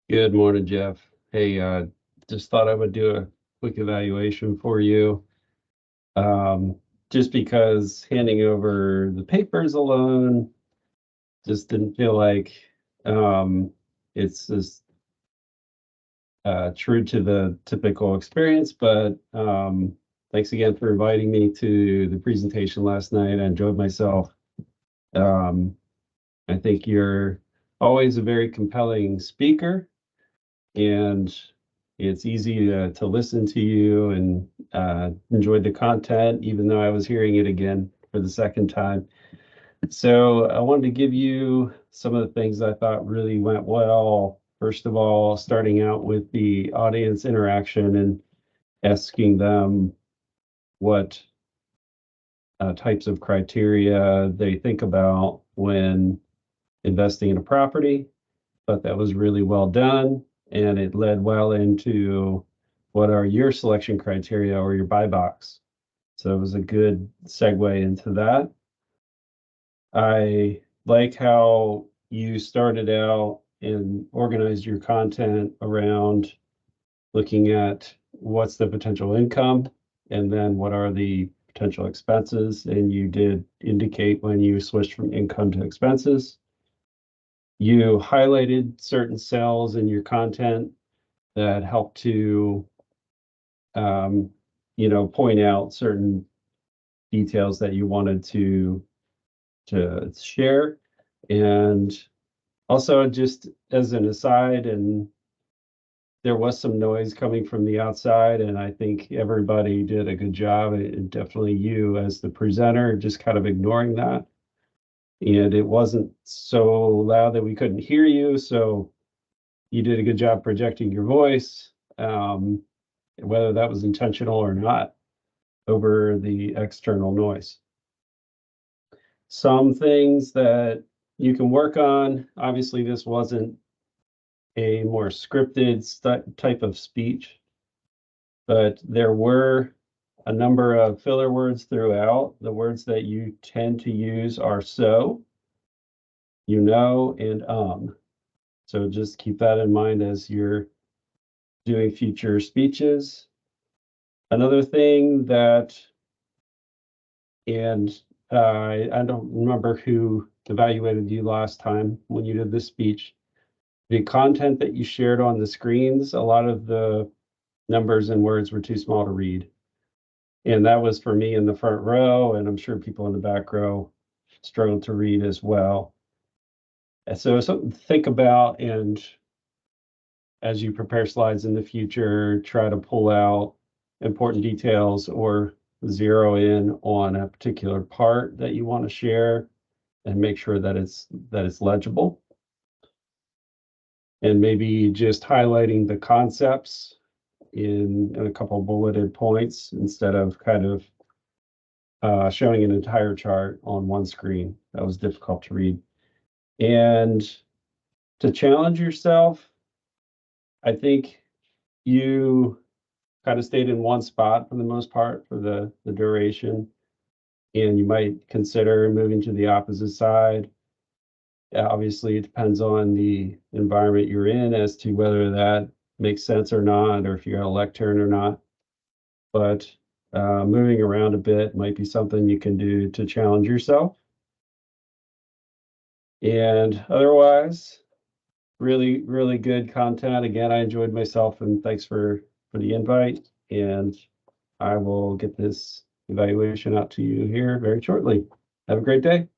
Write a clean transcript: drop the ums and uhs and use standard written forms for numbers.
Good morning, Jeff. Hey, just thought I would do a quick evaluation for you. Just because handing over the papers alone just didn't feel like it's as true to the typical experience. But thanks again for inviting me to the presentation last night. I enjoyed myself. Um, I think you're always a very compelling speaker, and it's easy to listen to you and enjoy the content, even though I was hearing it again for the second time. So I wanted to give you some of the things I thought really went well. First of all, starting out with the audience interaction and asking them what types of criteria they think about when investing in a property. Thought that was really well done, and it led well into what are your selection criteria or your buy box. So it was a good segue into that. I like how you started out and organized your content around looking at what's the potential income and then what are the potential expenses. And you did indicate when you switched from income to expenses. You highlighted certain cells in your content that help to, um, point out certain details that you wanted to share. And also, just as an aside, and there was some noise coming from the outside, and I think everybody did a good job, and definitely you as the presenter, just kind of ignoring that. And it wasn't so loud that we couldn't hear you, so you did a good job projecting your voice. Whether that was intentional or not, over the external noise. Some things that you can work on. Obviously, this wasn't a more scripted type of speech, but there were a number of filler words throughout. The words that you tend to use are so, and. So just keep that in mind as you're doing future speeches. Another thing that, and I don't remember who evaluated you last time when you did this speech. The content that you shared on the screens, a lot of the numbers and words were too small to read. And that was for me in the front row, and I'm sure people in the back row struggled to read as well. And so something to think about, and as you prepare slides in the future, try to pull out important details or zero in on a particular part that you want to share and make sure that it's legible. And maybe just highlighting the concepts in a couple bulleted points instead of kind of showing an entire chart on one screen. That was difficult to read. And to challenge yourself, I think you kind of stayed in one spot for the most part for the duration, and you might consider moving to the opposite side. Obviously, it depends on the environment you're in as to whether that makes sense or not, or if you're a lectern or not. But moving around a bit might be something you can do to challenge yourself. And otherwise, really, really good content. Again, I enjoyed myself, and thanks for the invite. And I will get this evaluation out to you here very shortly. Have a great day.